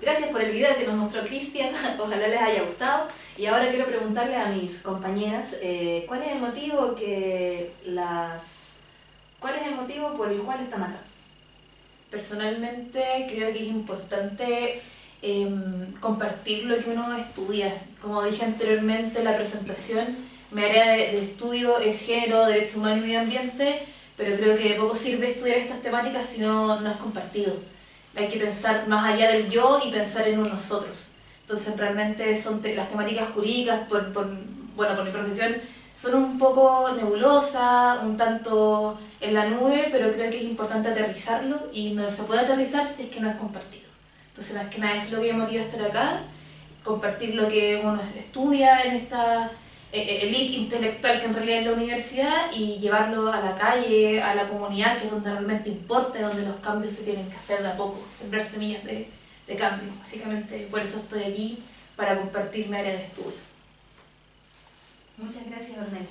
Gracias por el video que nos mostró Cristian, ojalá les haya gustado. Y ahora quiero preguntarle a mis compañeras, ¿cuál es el motivo por el cual están acá? Personalmente creo que es importante compartir lo que uno estudia. Como dije anteriormente en la presentación, mi área de estudio es género, derecho humano y medio ambiente, pero creo que de poco sirve estudiar estas temáticas si no es compartido. Hay que pensar más allá del yo y pensar en un nosotros. Entonces realmente son las temáticas jurídicas, por mi profesión, son un poco nebulosas, un tanto en la nube, pero creo que es importante aterrizarlo y no se puede aterrizar si es que no es compartido. Entonces más que nada eso es lo que me motiva a estar acá, compartir lo que uno estudia en esta elite intelectual que en realidad es la universidad y llevarlo a la calle, a la comunidad, que es donde realmente importa, donde los cambios se tienen que hacer de a poco, sembrar semillas de cambio. Básicamente por eso estoy aquí, para compartir mi área de estudio. Muchas gracias, Ornella.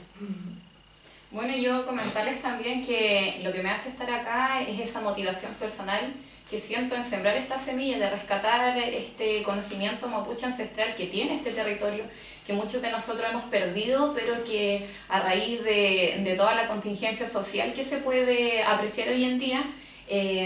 Bueno, yo comentarles también que lo que me hace estar acá es esa motivación personal que siento en sembrar esta semilla, de rescatar este conocimiento mapuche ancestral que tiene este territorio, que muchos de nosotros hemos perdido, pero que a raíz de toda la contingencia social que se puede apreciar hoy en día,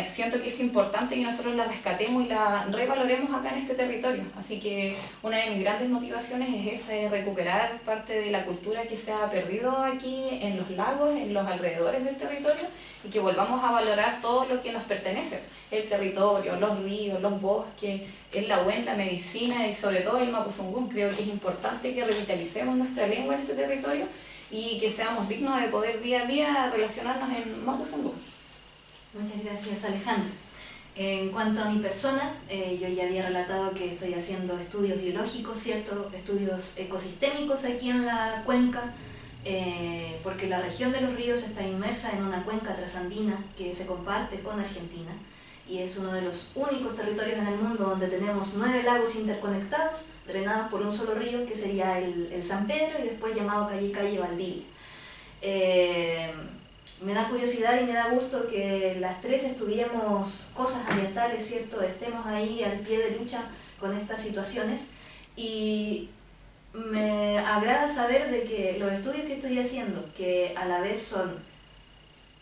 siento que es importante que nosotros la rescatemos y la revaloremos acá en este territorio. Así que una de mis grandes motivaciones es esa, es recuperar parte de la cultura que se ha perdido aquí en los lagos, en los alrededores del territorio, y que volvamos a valorar todo lo que nos pertenece, el territorio, los ríos, los bosques, el Lahuén, la medicina y sobre todo el Mapuzungún. Creo que es importante que revitalicemos nuestra lengua en este territorio y que seamos dignos de poder día a día relacionarnos en Mapuzungún. Muchas gracias, Alejandra. En cuanto a mi persona, yo ya había relatado que estoy haciendo estudios biológicos, ¿cierto? Estudios ecosistémicos aquí en la cuenca, porque la región de los ríos está inmersa en una cuenca trasandina que se comparte con Argentina y es uno de los únicos territorios en el mundo donde tenemos 9 lagos interconectados, drenados por un solo río, que sería el San Pedro y después llamado Calle Valdivia. Me da curiosidad y me da gusto que las tres estudiemos cosas ambientales, ¿cierto? Estemos ahí al pie de lucha con estas situaciones y me agrada saber de que los estudios que estoy haciendo, que a la vez son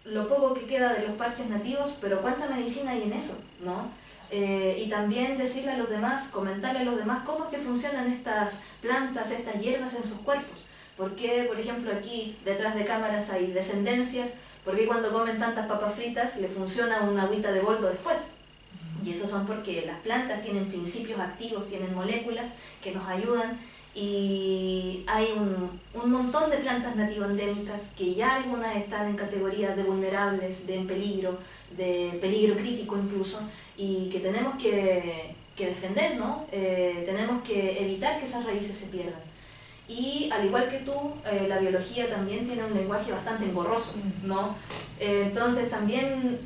lo poco que queda de los parches nativos, pero cuánta medicina hay en eso, ¿no? Y también decirle a los demás, comentarle a los demás cómo es que funcionan estas plantas, estas hierbas en sus cuerpos. ¿Por qué, por ejemplo, aquí detrás de cámaras hay descendencias? ¿Por qué cuando comen tantas papas fritas le funciona una agüita de boldo después? Y eso son porque las plantas tienen principios activos, tienen moléculas que nos ayudan y hay un montón de plantas nativoendémicas que ya algunas están en categorías de vulnerables, de peligro crítico incluso, y que tenemos que defender, ¿no? Tenemos que evitar que esas raíces se pierdan. Y al igual que tú, la biología también tiene un lenguaje bastante engorroso, ¿no? Entonces también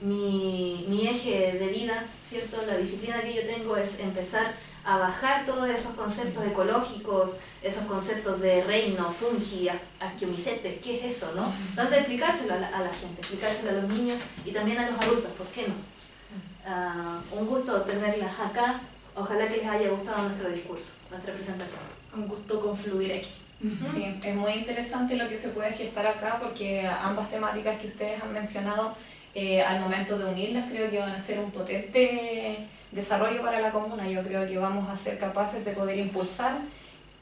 mi eje de vida, ¿cierto? La disciplina que yo tengo es empezar a bajar todos esos conceptos ecológicos, esos conceptos de reino, fungi, asquiomicetes, ¿qué es eso, no? Entonces explicárselo a la gente, explicárselo a los niños y también a los adultos, ¿por qué no? Un gusto tenerlas acá. Ojalá que les haya gustado nuestro discurso, nuestra presentación. Un gusto confluir aquí. Sí, es muy interesante lo que se puede gestar acá porque ambas temáticas que ustedes han mencionado, al momento de unirlas, creo que van a ser un potente desarrollo para la comuna. Yo creo que vamos a ser capaces de poder impulsar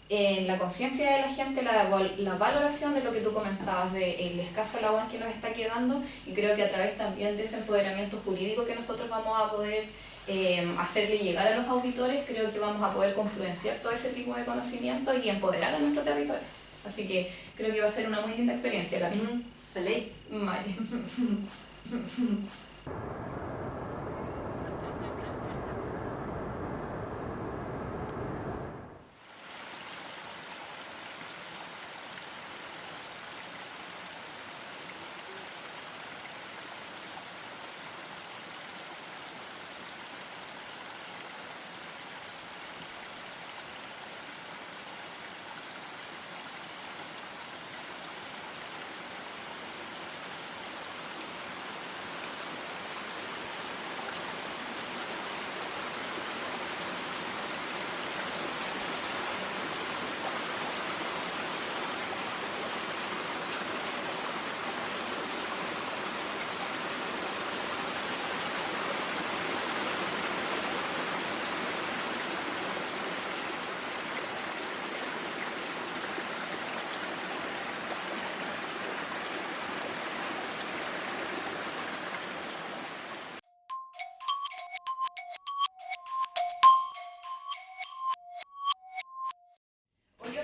en la conciencia de la gente la valoración de lo que tú comentabas, del escaso agua que nos está quedando, y creo que a través también de ese empoderamiento jurídico que nosotros vamos a poder hacerle llegar a los auditores, creo que vamos a poder confluenciar todo ese tipo de conocimiento y empoderar a nuestro territorio. Así que creo que va a ser una muy linda experiencia la misma. ¿Feliz? Vale.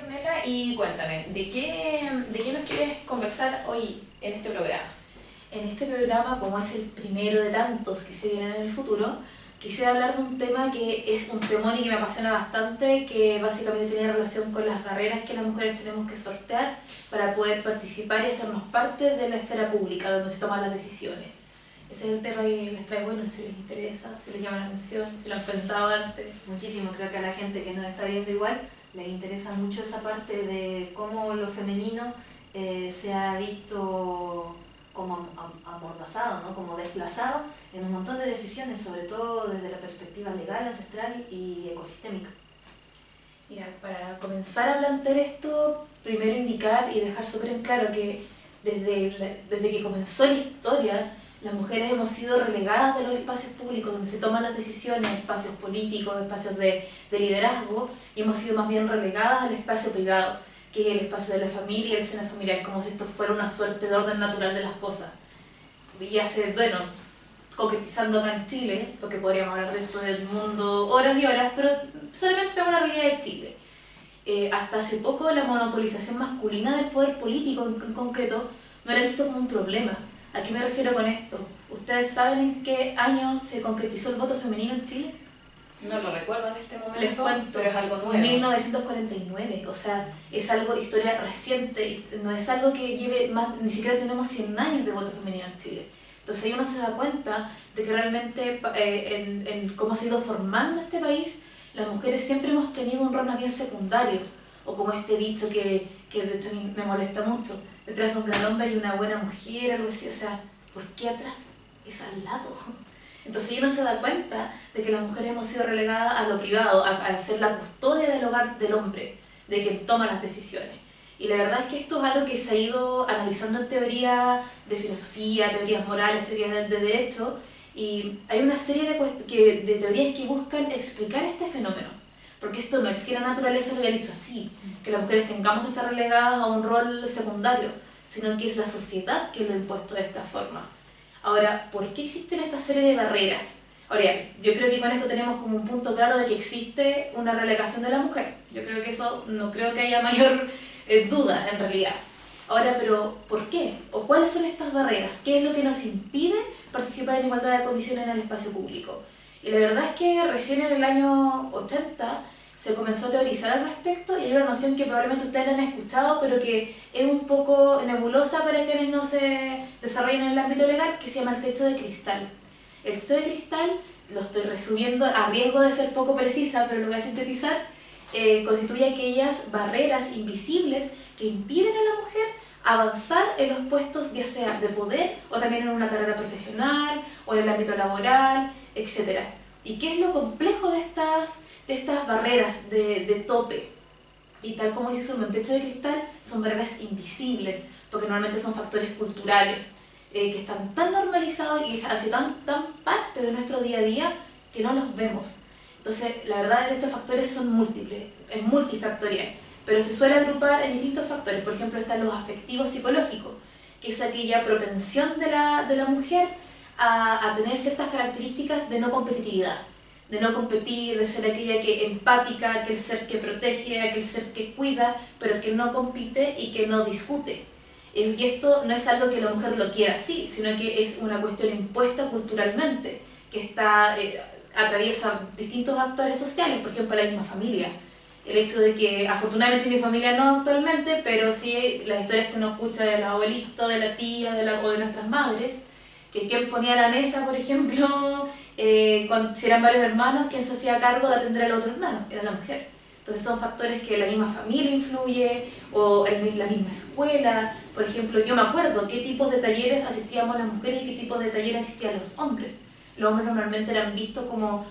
Ornella, y cuéntame, ¿de qué nos quieres conversar hoy en este programa? En este programa, como es el primero de tantos que se vienen en el futuro, quisiera hablar de un tema que es un temón y que me apasiona bastante, que básicamente tiene relación con las barreras que las mujeres tenemos que sortear para poder participar y hacernos parte de la esfera pública, donde se toman las decisiones. Ese es el tema que les traigo y no sé si les interesa, si les llama la atención, si lo han pensado antes. Muchísimo, creo que a la gente que nos está viendo igual les interesa mucho esa parte de cómo lo femenino se ha visto como amordazado, ¿no? Como desplazado en un montón de decisiones, sobre todo desde la perspectiva legal, ancestral y ecosistémica. Mira, para comenzar a plantear esto, primero indicar y dejar súper en claro que desde que comenzó la historia, las mujeres hemos sido relegadas de los espacios públicos donde se toman las decisiones, espacios políticos, espacios de liderazgo, y hemos sido más bien relegadas al espacio privado, que es el espacio de la familia y el seno familiar, como si esto fuera una suerte de orden natural de las cosas. Y hace, bueno, concretizando acá en Chile, porque podríamos hablar de esto del mundo horas y horas, pero solamente es una realidad de Chile. Hasta hace poco la monopolización masculina del poder político en concreto no era visto como un problema. ¿A qué me refiero con esto? ¿Ustedes saben en qué año se concretizó el voto femenino en Chile? No lo recuerdo en este momento, Les cuento, pero es algo nuevo. 1949, o sea, es algo, historia reciente, no es algo que lleve más, ni siquiera tenemos 100 años de voto femenino en Chile. Entonces ahí uno se da cuenta de que realmente en cómo se ha ido formando este país, las mujeres siempre hemos tenido un rol más bien secundario, o como este dicho que de hecho me molesta mucho, detrás de un gran hombre hay una buena mujer, algo así, o sea, ¿por qué atrás? Es al lado. Entonces uno se da cuenta de que las mujeres hemos sido relegadas a lo privado, a ser la custodia del hogar del hombre, de quien toma las decisiones. Y la verdad es que esto es algo que se ha ido analizando en teoría de filosofía, teorías morales, teorías de derecho, y hay una serie de teorías que buscan explicar este fenómeno. Porque esto no es que la naturaleza lo haya dicho así, que las mujeres tengamos que estar relegadas a un rol secundario, sino que es la sociedad que lo ha impuesto de esta forma. Ahora, ¿por qué existen esta serie de barreras? Ahora, yo creo que con esto tenemos como un punto claro de que existe una relegación de la mujer. Yo creo que eso, no creo que haya mayor duda en realidad. Ahora, pero ¿por qué? ¿O cuáles son estas barreras? ¿Qué es lo que nos impide participar en igualdad de condiciones en el espacio público? Y la verdad es que recién en el año 80 se comenzó a teorizar al respecto y hay una noción que probablemente ustedes la han escuchado, pero que es un poco nebulosa para quienes no se desarrollan en el ámbito legal, que se llama el techo de cristal. El techo de cristal, lo estoy resumiendo a riesgo de ser poco precisa, pero lo voy a sintetizar, constituye aquellas barreras invisibles que impiden a la mujer avanzar en los puestos ya sea de poder o también en una carrera profesional o en el ámbito laboral, etc. ¿Y qué es lo complejo de estas barreras de tope? Y tal como dice un techo de cristal, son barreras invisibles, porque normalmente son factores culturales que están tan normalizados y han sido tan parte de nuestro día a día que no los vemos. Entonces, la verdad, estos factores son múltiples, es multifactorial, pero se suele agrupar en distintos factores. Por ejemplo, están los afectivos psicológicos, que es aquella propensión de la mujer a tener ciertas características de no competitividad, de no competir, de ser aquella que empática, aquel ser que protege, aquel ser que cuida, pero que no compite y que no discute. Y esto no es algo que la mujer lo quiera así, sino que es una cuestión impuesta culturalmente, que atraviesa distintos actores sociales, por ejemplo la misma familia. El hecho de que, afortunadamente mi familia no actualmente, pero sí las historias que uno escucha de los abuelitos, de la tía, o de nuestras madres, que quien ponía la mesa, por ejemplo, si eran varios hermanos, quien se hacía cargo de atender al otro hermano, era la mujer. Entonces son factores que la misma familia influye, o la misma escuela. Por ejemplo, yo me acuerdo qué tipos de talleres asistíamos las mujeres y qué tipos de talleres asistían los hombres. Los hombres normalmente eran vistos como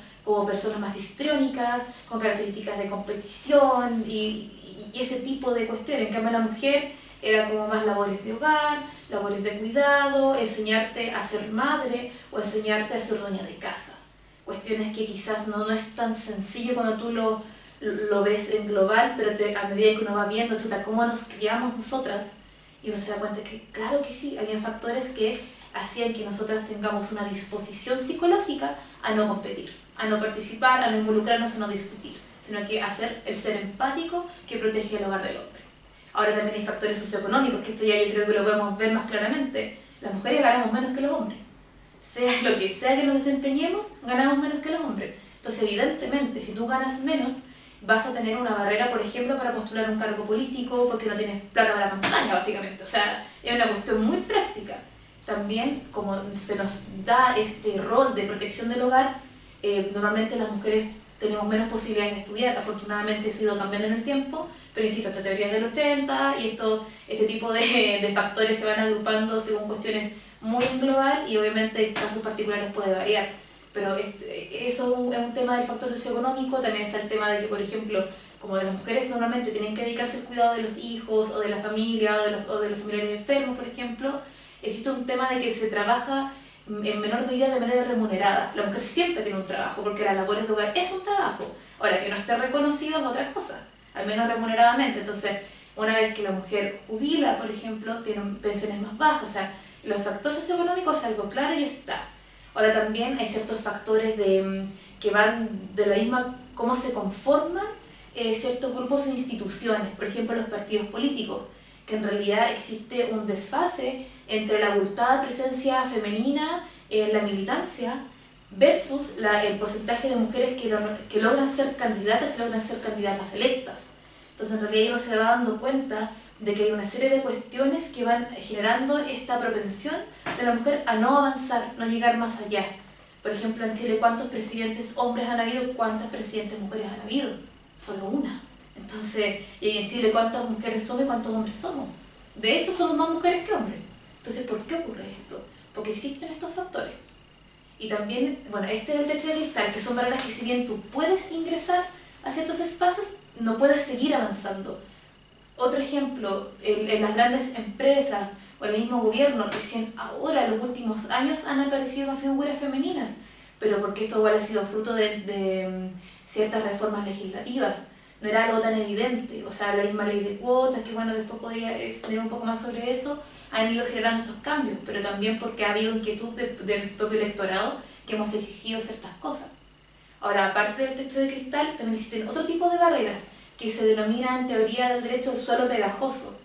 personas más histriónicas, con características de competición y ese tipo de cuestiones. En cambio la mujer era como más labores de hogar, labores de cuidado, enseñarte a ser madre o enseñarte a ser dueña de casa. Cuestiones que quizás no es tan sencillo cuando tú lo ves en global, pero a medida que uno va viendo cómo nos criamos nosotras, y uno se da cuenta que claro que sí, había factores que hacían que nosotras tengamos una disposición psicológica a no competir, a no participar, a no involucrarnos, a no discutir, sino que hacer el ser empático que protege el hogar del hombre. Ahora también hay factores socioeconómicos, que esto ya yo creo que lo podemos ver más claramente. Las mujeres ganamos menos que los hombres. Sea lo que sea que nos desempeñemos, ganamos menos que los hombres. Entonces, evidentemente, si tú ganas menos, vas a tener una barrera, por ejemplo, para postular un cargo político, porque no tienes plata para la campaña, básicamente. O sea, es una cuestión muy práctica. También, como se nos da este rol de protección del hogar, normalmente las mujeres tenemos menos posibilidades de estudiar. Afortunadamente eso ha ido cambiando en el tiempo, pero insisto, esta teoría es del 80 y este tipo de factores se van agrupando según cuestiones muy en global, y obviamente en casos particulares puede variar. Pero eso es un tema del factor socioeconómico. También está el tema de que, por ejemplo, como de las mujeres normalmente tienen que dedicarse al cuidado de los hijos o de la familia o de los familiares enfermos, por ejemplo, existe un tema de que se trabaja en menor medida de manera remunerada. La mujer siempre tiene un trabajo, porque las labores de hogar es un trabajo. Ahora, que no esté reconocido es otra cosa, al menos remuneradamente. Entonces, una vez que la mujer jubila, por ejemplo, tienen pensiones más bajas. O sea, los factores socioeconómicos es algo claro y está. Ahora también hay ciertos factores que van de la misma, cómo se conforman ciertos grupos e instituciones, por ejemplo los partidos políticos, que en realidad existe un desfase entre la abultada presencia femenina en la militancia versus el porcentaje de mujeres que logran ser candidatas y logran ser candidatas electas. Entonces en realidad uno se va dando cuenta de que hay una serie de cuestiones que van generando esta propensión de la mujer a no avanzar, no llegar más allá. Por ejemplo, en Chile, ¿cuántos presidentes hombres han habido? ¿Cuántas presidentes mujeres han habido? Solo una. Entonces, y en Chile, ¿cuántas mujeres somos y cuántos hombres somos? De hecho, somos más mujeres que hombres. Entonces, ¿por qué ocurre esto? Porque existen estos factores. Y también, bueno, este es el techo de cristal, que son barreras que si bien tú puedes ingresar a ciertos espacios, no puedes seguir avanzando. Otro ejemplo, en las grandes empresas o el mismo gobierno, recién ahora, en los últimos años, han aparecido figuras femeninas, pero porque esto igual ha sido fruto de ciertas reformas legislativas. No era algo tan evidente. O sea, la misma ley de cuotas, que bueno, después podría extender un poco más sobre eso, han ido generando estos cambios, pero también porque ha habido inquietud del propio electorado que hemos exigido ciertas cosas. Ahora, aparte del techo de cristal, también existen otro tipo de barreras que se denominan teoría del derecho al suelo pegajoso.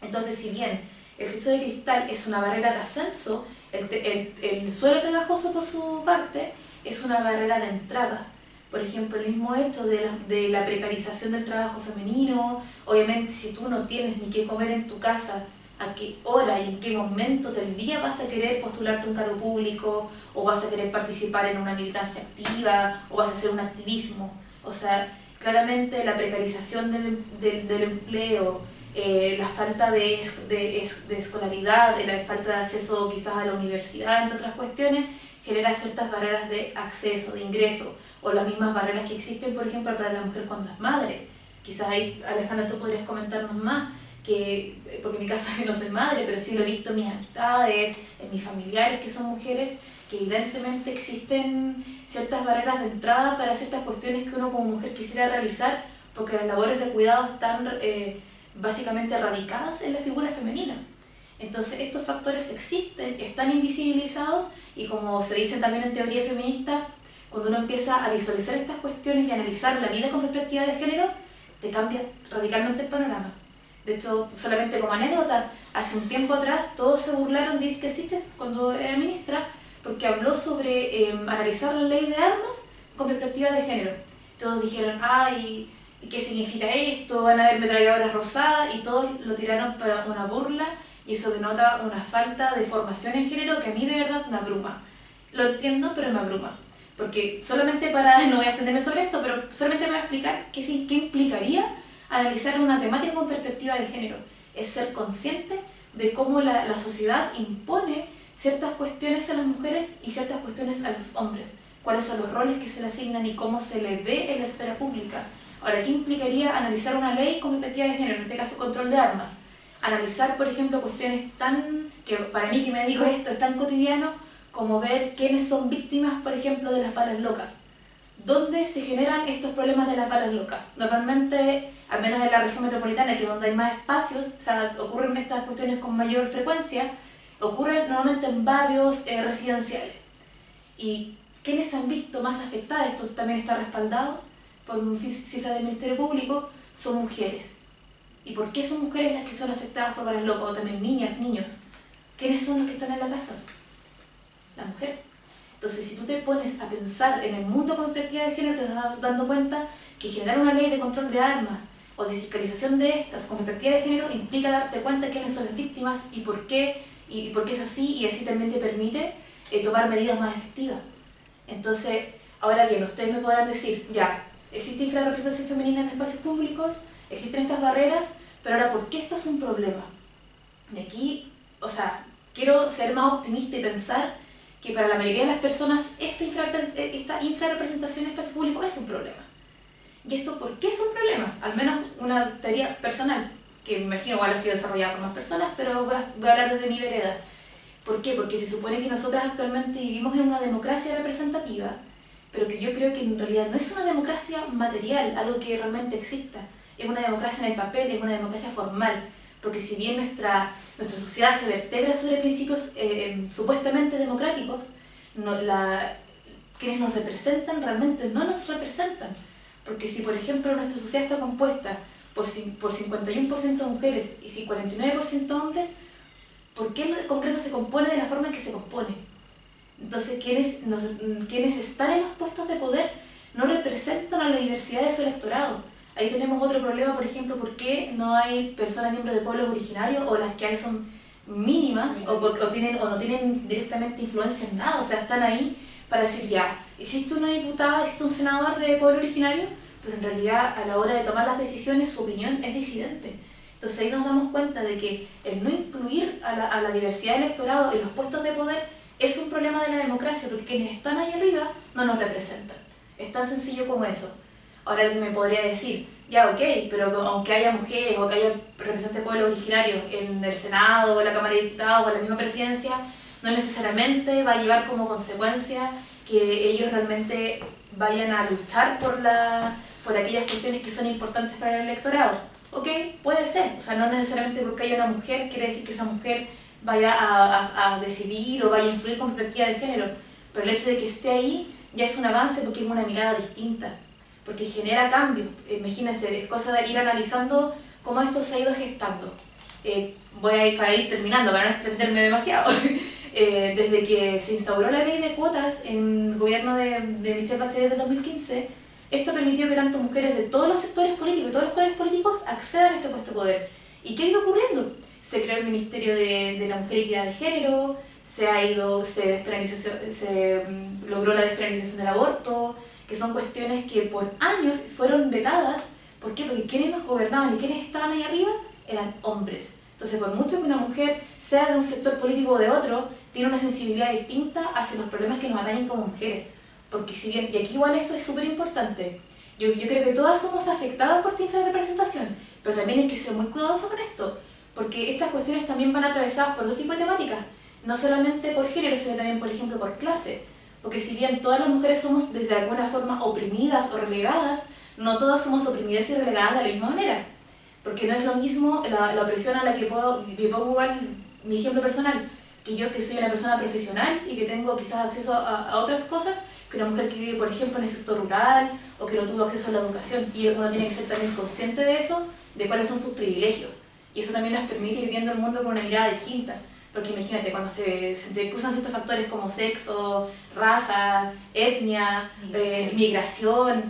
Entonces, si bien el techo de cristal es una barrera de ascenso, el suelo pegajoso, por su parte, es una barrera de entrada. Por ejemplo, el mismo hecho de la precarización del trabajo femenino. Obviamente, si tú no tienes ni qué comer en tu casa, a qué hora y en qué momentos del día vas a querer postularte un cargo público, o vas a querer participar en una militancia activa, o vas a hacer un activismo. O sea, claramente la precarización del empleo, la falta de escolaridad, la falta de acceso quizás a la universidad, entre otras cuestiones, genera ciertas barreras de acceso, de ingreso, o las mismas barreras que existen, por ejemplo, para la mujer cuando es madre. Quizás ahí, Alejandra, tú podrías comentarnos más, porque en mi caso yo no soy madre, pero sí lo he visto en mis amistades, en mis familiares que son mujeres, que evidentemente existen ciertas barreras de entrada para ciertas cuestiones que uno como mujer quisiera realizar, porque las labores de cuidado están básicamente radicadas en la figura femenina. Entonces estos factores existen, están invisibilizados, y como se dice también en teoría feminista, cuando uno empieza a visualizar estas cuestiones y a analizar la vida con perspectiva de género, te cambia radicalmente el panorama. De hecho, solamente como anécdota, hace un tiempo atrás todos se burlaron de Isquia Siches cuando era ministra, porque habló sobre analizar la ley de armas con perspectiva de género. Todos dijeron, ay, ¿y qué significa esto? Van a haber ametralladoras rosadas, y todos lo tiraron para una burla, y eso denota una falta de formación en género que a mí de verdad me abruma. Lo entiendo, pero me abruma. Porque solamente no voy a extenderme sobre esto, pero solamente me voy a explicar qué implicaría analizar una temática con perspectiva de género. Es ser consciente de cómo la sociedad impone ciertas cuestiones a las mujeres y ciertas cuestiones a los hombres. Cuáles son los roles que se le asignan y cómo se le ve en la esfera pública. Ahora, ¿qué implicaría analizar una ley con perspectiva de género? En este caso, control de armas. Analizar, por ejemplo, cuestiones que para mí que me dedico a esto es tan cotidiano como ver quiénes son víctimas, por ejemplo, de las balas locas. ¿Dónde se generan estos problemas de las balas locas? Normalmente, al menos en la región metropolitana, que es donde hay más espacios, o sea, ocurren estas cuestiones con mayor frecuencia, ocurren normalmente en barrios residenciales. ¿Y quiénes se han visto más afectadas? Esto también está respaldado cifras del Ministerio Público, son mujeres. ¿Y por qué son mujeres las que son afectadas por balas locas? O también niñas, niños. ¿Quiénes son los que están en la casa? Las mujeres. Entonces, si tú te pones a pensar en el mundo con perspectiva de género, te estás dando cuenta que generar una ley de control de armas o de fiscalización de estas con perspectiva de género implica darte cuenta de quiénes son las víctimas y por qué es así, y así también te permite tomar medidas más efectivas. Entonces, ahora bien, ustedes me podrán decir, ya, existe infrarrepresentación femenina en espacios públicos, existen estas barreras, pero ahora, ¿por qué esto es un problema? De aquí, o sea, quiero ser más optimista y pensar que para la mayoría de las personas esta infrarrepresentación en espacios públicos es un problema. ¿Y esto por qué es un problema? Al menos una teoría personal, que me imagino igual ha sido desarrollada por más personas, pero voy a hablar desde mi vereda. ¿Por qué? Porque se supone que nosotras actualmente vivimos en una democracia representativa, pero que yo creo que en realidad no es una democracia material, algo que realmente exista. Es una democracia en el papel, es una democracia formal, porque si bien nuestra sociedad se vertebra sobre principios supuestamente democráticos, quienes nos representan realmente no nos representan. Porque si, por ejemplo, nuestra sociedad está compuesta por 51% mujeres y 49% hombres, ¿por qué el Congreso se compone de la forma en que se compone? Entonces, quienes están en los puestos de poder no representan a la diversidad de su electorado. Ahí tenemos otro problema, por ejemplo, ¿por qué no hay personas miembros de pueblos originarios, o las que hay son mínimas, o no tienen directamente influencia en nada? O sea, están ahí para decir, ya, existe una diputada, existe un senador de pueblo originario, pero en realidad a la hora de tomar las decisiones su opinión es disidente. Entonces ahí nos damos cuenta de que el no incluir a la diversidad del electorado en los puestos de poder es un problema de la democracia, porque quienes están ahí arriba no nos representan. Es tan sencillo como eso. Ahora alguien me podría decir, ya, ok, pero aunque haya mujeres o que haya representantes de pueblos originarios en el Senado o en la Cámara de Diputados o en la misma presidencia, no necesariamente va a llevar como consecuencia que ellos realmente vayan a luchar por aquellas cuestiones que son importantes para el electorado. Ok, puede ser, o sea, no necesariamente porque haya una mujer quiere decir que esa mujer vaya a decidir o vaya a influir con perspectiva de género, pero el hecho de que esté ahí ya es un avance porque es una mirada distinta, porque genera cambio. Imagínense, es cosa de ir analizando cómo esto se ha ido gestando. Voy a ir para ir terminando, para no extenderme demasiado. Desde que se instauró la ley de cuotas en el gobierno de Michelle Bachelet de 2015, esto permitió que tanto mujeres de todos los sectores políticos y todos los poderes políticos accedan a este puesto de poder. ¿Y qué ha ido ocurriendo? Se creó el Ministerio de la Mujer y Equidad de Género, se logró la despenalización del aborto, que son cuestiones que por años fueron vetadas. ¿Por qué? Porque quienes nos gobernaban y quienes estaban ahí arriba eran hombres. Entonces, por mucho que una mujer sea de un sector político o de otro, tiene una sensibilidad distinta hacia los problemas que nos atañen como mujeres. Porque si bien, y aquí igual esto es súper importante, yo creo que todas somos afectadas por esta infrarrepresentación, pero también hay que ser muy cuidadosos con esto, porque estas cuestiones también van atravesadas por otro tipo de temáticas, no solamente por género, sino también, por ejemplo, por clase. Porque si bien todas las mujeres somos de alguna forma oprimidas o relegadas, no todas somos oprimidas y relegadas de la misma manera. Porque no es lo mismo la opresión a la que pongo igual mi ejemplo personal, que yo que soy una persona profesional y que tengo quizás acceso a otras cosas, que una mujer que vive, por ejemplo, en el sector rural o que no tuvo acceso a la educación, y uno tiene que ser también consciente de eso, de cuáles son sus privilegios. Y eso también nos permite ir viendo el mundo con una mirada distinta. Porque imagínate, cuando se cruzan ciertos factores como sexo, raza, etnia, migración,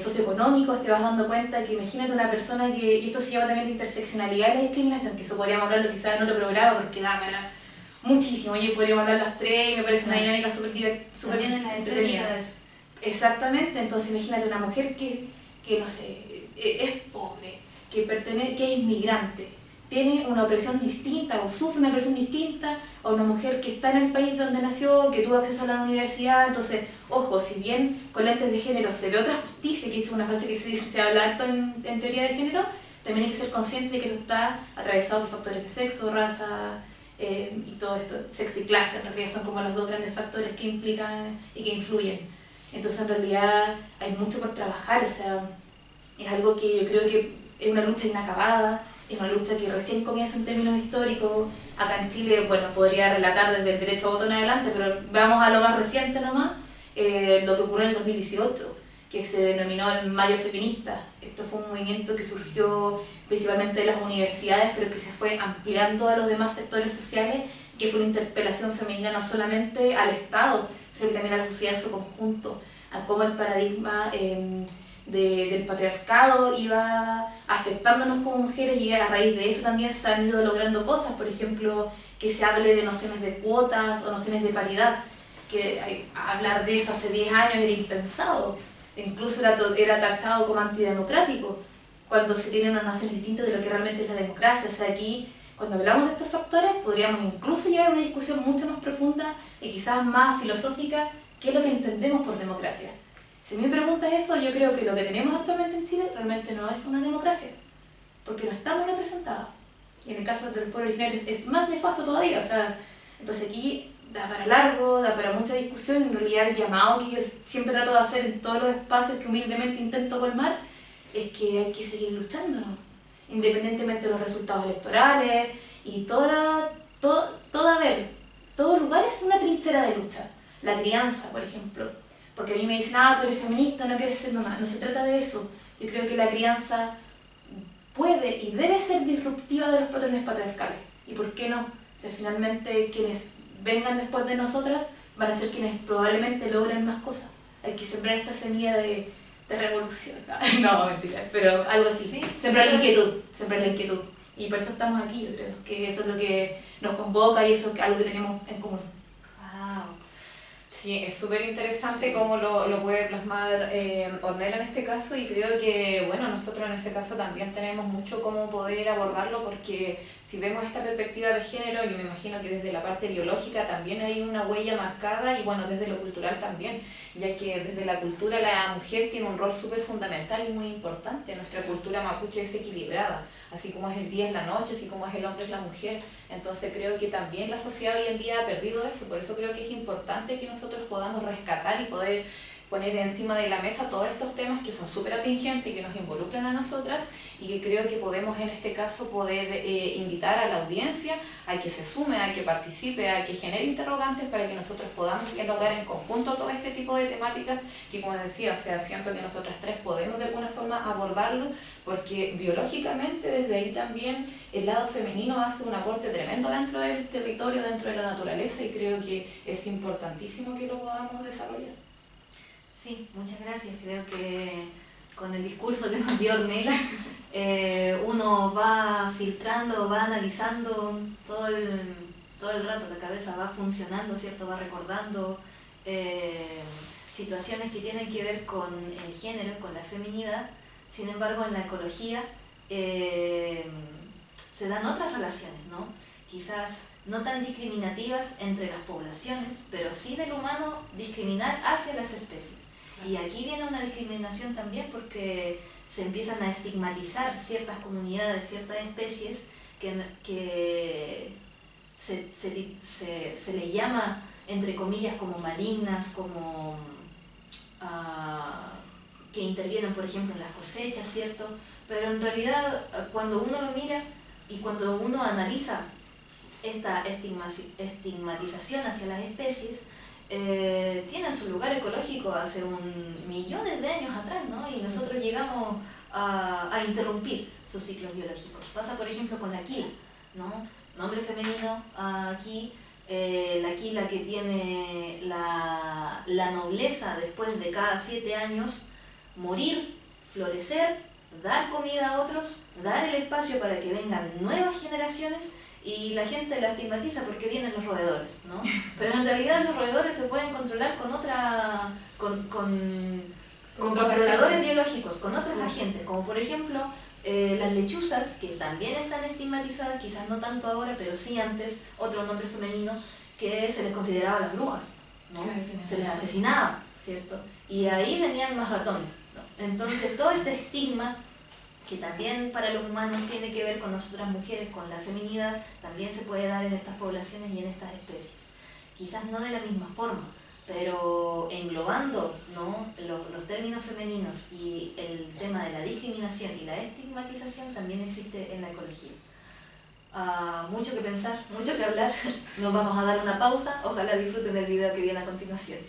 socioeconómicos, te vas dando cuenta que imagínate una persona que, y esto se llama también la interseccionalidad y la discriminación, que eso podríamos hablarlo quizás en otro programa porque da para muchísimo, y podríamos hablar las tres y me parece una dinámica súper entretenida. Exactamente, entonces imagínate una mujer que no sé, es pobre, que es inmigrante, tiene una opresión distinta o sufre una opresión distinta a una mujer que está en el país donde nació, que tuvo acceso a la universidad. Entonces, ojo, si bien con lentes de género se ve otra justicia, que es una frase que se habla harto en teoría de género, también hay que ser consciente de que eso está atravesado por factores de sexo, raza y todo esto, sexo y clase, en realidad son como los dos grandes factores que implican y que influyen. Entonces, en realidad hay mucho por trabajar, o sea, es algo que yo creo que es una lucha inacabada. Es una lucha que recién comienza en términos históricos. Acá en Chile, bueno, podría relatar desde el derecho a voto en adelante, pero vamos a lo más reciente nomás, lo que ocurrió en el 2018, que se denominó el Mayo Feminista. Esto fue un movimiento que surgió principalmente de las universidades, pero que se fue ampliando a los demás sectores sociales, que fue una interpelación femenina no solamente al Estado, sino que también a la sociedad en su conjunto, a cómo el paradigma del patriarcado iba afectándonos como mujeres, y a raíz de eso también se han ido logrando cosas, por ejemplo, que se hable de nociones de cuotas o nociones de paridad, que hablar de eso hace 10 años era impensado, incluso era tachado como antidemocrático, cuando se tienen unas nociones distintas de lo que realmente es la democracia. O sea, aquí, cuando hablamos de estos factores, podríamos incluso llevar a una discusión mucho más profunda y quizás más filosófica, qué es lo que entendemos por democracia. Si me preguntas eso, yo creo que lo que tenemos actualmente en Chile realmente no es una democracia, porque no estamos representados. Y en el caso del pueblo originario es más nefasto todavía. O sea, entonces aquí da para largo, da para mucha discusión. En realidad el llamado que yo siempre trato de hacer en todos los espacios que humildemente intento colmar es que hay que seguir luchando, ¿no? Independientemente de los resultados electorales y todo lugar es una trinchera de lucha. La crianza, por ejemplo, porque a mí me dicen, tú eres feminista, no quieres ser mamá. No se trata de eso. Yo creo que la crianza puede y debe ser disruptiva de los patrones patriarcales. ¿Y por qué no? O sea, finalmente quienes vengan después de nosotras van a ser quienes probablemente logren más cosas. Hay que sembrar esta semilla de revolución. No, mentira, pero algo así. Sí, sembrar la inquietud. Y por eso estamos aquí, yo creo que eso es lo que nos convoca y eso es algo que tenemos en común. Wow. Sí, es súper interesante cómo lo puede plasmar Ornella en este caso, y creo que, bueno, nosotros en ese caso también tenemos mucho cómo poder abordarlo, porque si vemos esta perspectiva de género, yo me imagino que desde la parte biológica también hay una huella marcada, y bueno, desde lo cultural también, ya que desde la cultura la mujer tiene un rol súper fundamental y muy importante. Nuestra cultura mapuche es equilibrada, así como es el día es la noche, así como es el hombre es la mujer. Entonces creo que también la sociedad hoy en día ha perdido eso, por eso creo que es importante que nosotros podamos rescatar y poder poner encima de la mesa todos estos temas que son súper atingentes y que nos involucran a nosotras, y que creo que podemos en este caso poder invitar a la audiencia a que se sume, a que participe, a que genere interrogantes para que nosotros podamos dialogar en conjunto todo este tipo de temáticas que, como decía, o sea, siento que nosotras tres podemos de alguna forma abordarlo, porque biológicamente desde ahí también el lado femenino hace un aporte tremendo dentro del territorio, dentro de la naturaleza, y creo que es importantísimo que lo podamos desarrollar. Sí, muchas gracias. Creo que con el discurso que nos dio Ornella, uno va filtrando, va analizando todo el rato, la cabeza va funcionando, ¿cierto? Va recordando situaciones que tienen que ver con el género, con la feminidad. Sin embargo, en la ecología se dan otras relaciones, ¿no? Quizás no tan discriminativas entre las poblaciones, pero sí del humano discriminar hacia las especies. Y aquí viene una discriminación también, porque se empiezan a estigmatizar ciertas comunidades, ciertas especies que se les llama, entre comillas, como malignas, como que intervienen, por ejemplo, en las cosechas, ¿cierto? Pero en realidad, cuando uno lo mira y cuando uno analiza esta estigmatización hacia las especies, tienen su lugar ecológico hace millones de años atrás, ¿no? Y nosotros llegamos a interrumpir sus ciclos biológicos. Pasa, por ejemplo, con la quila, ¿no? Nombre femenino aquí, la quila que tiene la nobleza después de cada 7 años morir, florecer, dar comida a otros, dar el espacio para que vengan nuevas generaciones. Y la gente la estigmatiza porque vienen los roedores, ¿no? Pero en realidad los roedores se pueden controlar con controladores biológicos, con otros agentes, como por ejemplo las lechuzas, que también están estigmatizadas, quizás no tanto ahora, pero sí antes, otro nombre femenino, que se les consideraba las brujas, ¿no? Se les asesinaba, ¿cierto? Y ahí venían más ratones, ¿no? Entonces todo este estigma, que también para los humanos tiene que ver con nosotras mujeres, con la feminidad, también se puede dar en estas poblaciones y en estas especies. Quizás no de la misma forma, pero englobando, ¿no?, los términos femeninos y el tema de la discriminación y la estigmatización también existe en la ecología. Mucho que pensar, mucho que hablar. Nos vamos a dar una pausa, ojalá disfruten del video que viene a continuación.